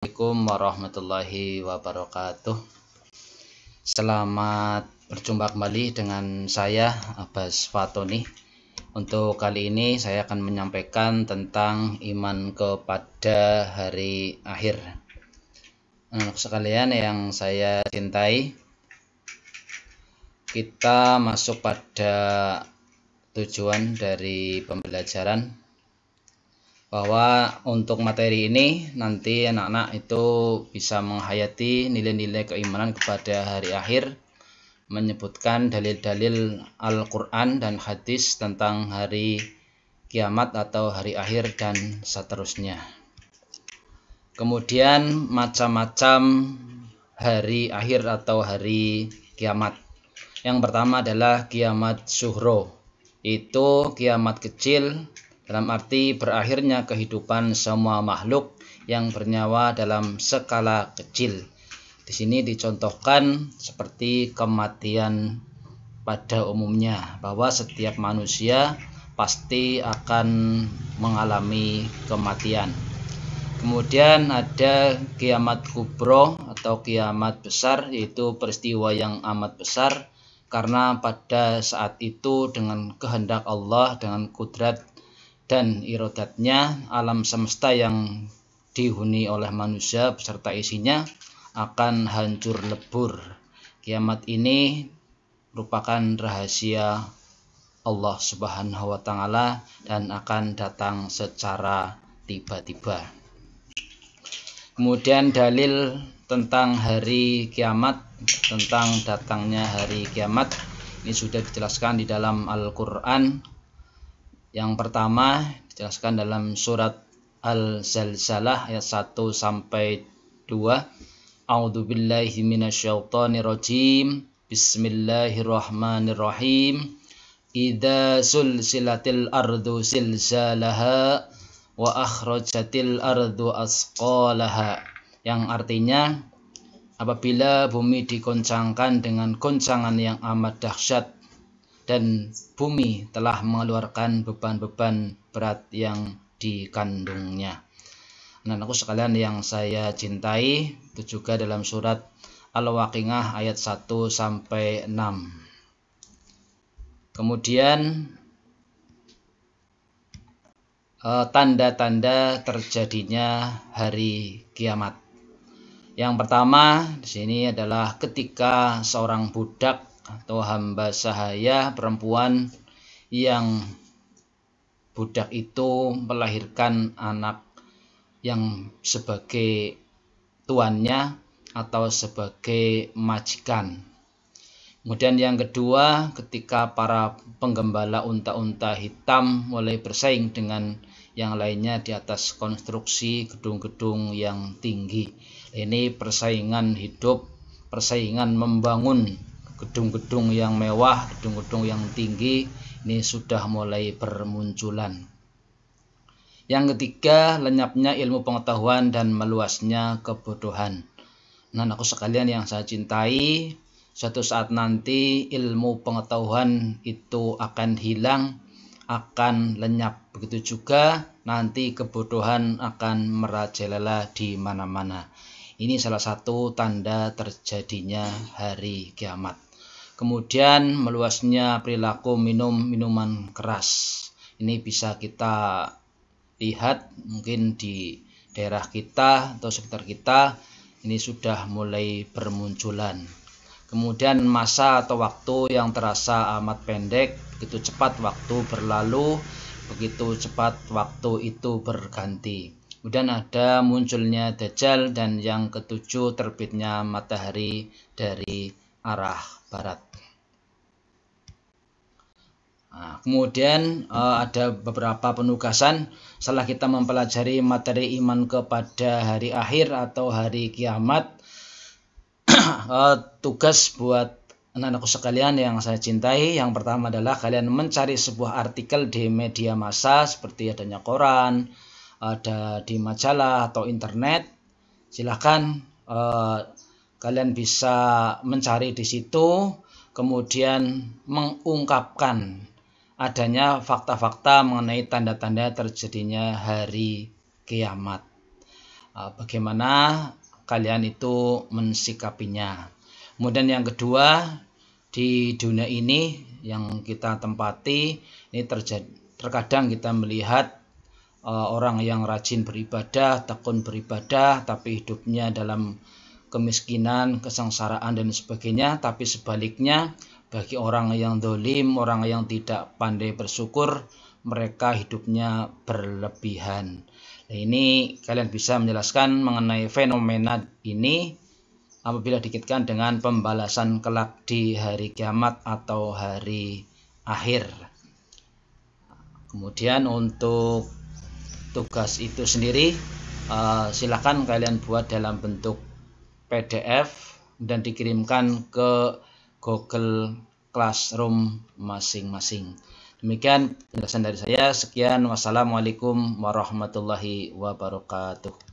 Assalamualaikum warahmatullahi wabarakatuh. Selamat berjumpa kembali dengan saya Abbas Fatoni. Untuk kali ini saya akan menyampaikan tentang iman kepada hari akhir. Anak sekalian yang saya cintai, kita masuk pada tujuan dari pembelajaran, bahwa untuk materi ini nanti anak-anak itu bisa menghayati nilai-nilai keimanan kepada hari akhir, menyebutkan dalil-dalil Al-Quran dan hadis tentang hari kiamat atau hari akhir dan seterusnya. Kemudian macam-macam hari akhir atau hari kiamat. Yang pertama adalah kiamat suhro, itu kiamat kecil, dalam arti berakhirnya kehidupan semua makhluk yang bernyawa dalam skala kecil. Di sini dicontohkan seperti kematian pada umumnya, bahwa setiap manusia pasti akan mengalami kematian. Kemudian ada kiamat kubro atau kiamat besar, yaitu peristiwa yang amat besar, karena pada saat itu dengan kehendak Allah, dengan kudrat dan irodatnya, alam semesta yang dihuni oleh manusia beserta isinya akan hancur lebur. Kiamat ini merupakan rahasia Allah Subhanahu wa Ta'ala dan akan datang secara tiba-tiba. Kemudian dalil tentang hari kiamat, tentang datangnya hari kiamat, ini sudah dijelaskan di dalam Al-Quran. Yang pertama dijelaskan dalam surat Al-Zalzalah ayat 1 sampai 2. A'udzubillahi minasyaitonirrajim. Bismillahirrahmanirrahim. Idza sulsilatil ardu zilzalaha wa akhrajatil ardu asqalaha. Yang artinya, apabila bumi digoncangkan dengan goncangan yang amat dahsyat dan bumi telah mengeluarkan beban-beban berat yang dikandungnya. Anak-anakku sekalian yang saya cintai, itu juga dalam surat Al-Waqiah ayat 1 sampai 6. Kemudian tanda-tanda terjadinya hari kiamat. Yang pertama di sini adalah ketika seorang budak atau hamba sahaya perempuan, yang budak itu melahirkan anak yang sebagai tuannya atau sebagai majikan. Kemudian yang kedua, ketika para penggembala unta-unta hitam mulai bersaing dengan yang lainnya di atas konstruksi gedung-gedung yang tinggi. Ini persaingan hidup, persaingan membangun gedung-gedung yang mewah, gedung-gedung yang tinggi, ini sudah mulai bermunculan. Yang ketiga, lenyapnya ilmu pengetahuan dan meluasnya kebodohan. Nah, aku sekalian yang saya cintai, suatu saat nanti ilmu pengetahuan itu akan hilang, akan lenyap. Begitu juga nanti kebodohan akan merajalela di mana-mana. Ini salah satu tanda terjadinya hari kiamat. Kemudian meluasnya perilaku minum minuman keras. Ini bisa kita lihat mungkin di daerah kita atau sekitar kita, ini sudah mulai bermunculan. Kemudian masa atau waktu yang terasa amat pendek, begitu cepat waktu berlalu, begitu cepat waktu itu berganti. Kemudian ada munculnya Dajjal, dan yang ketujuh terbitnya matahari dari arah barat. Nah, kemudian ada beberapa penugasan setelah kita mempelajari materi iman kepada hari akhir atau hari kiamat. Tugas buat anak-anakku sekalian yang saya cintai, yang pertama adalah kalian mencari sebuah artikel di media massa seperti adanya koran, ada di majalah atau internet. Silahkan kalian bisa mencari di situ, kemudian mengungkapkan adanya fakta-fakta mengenai tanda-tanda terjadinya hari kiamat. bagaimana kalian itu mensikapinya. Kemudian yang kedua, di dunia ini yang kita tempati ini terkadang kita melihat orang yang rajin beribadah, tekun beribadah, tapi hidupnya dalam kemiskinan, kesengsaraan dan sebagainya. Tapi sebaliknya, bagi orang yang dolim, orang yang tidak pandai bersyukur, mereka hidupnya berlebihan. Nah, ini kalian bisa menjelaskan mengenai fenomena ini apabila dikaitkan dengan pembalasan kelak di hari kiamat atau hari akhir. Kemudian untuk tugas itu sendiri silakan kalian buat dalam bentuk PDF dan dikirimkan ke Google Classroom masing-masing. Demikian penjelasan dari saya. Sekian, wassalamualaikum warahmatullahi wabarakatuh.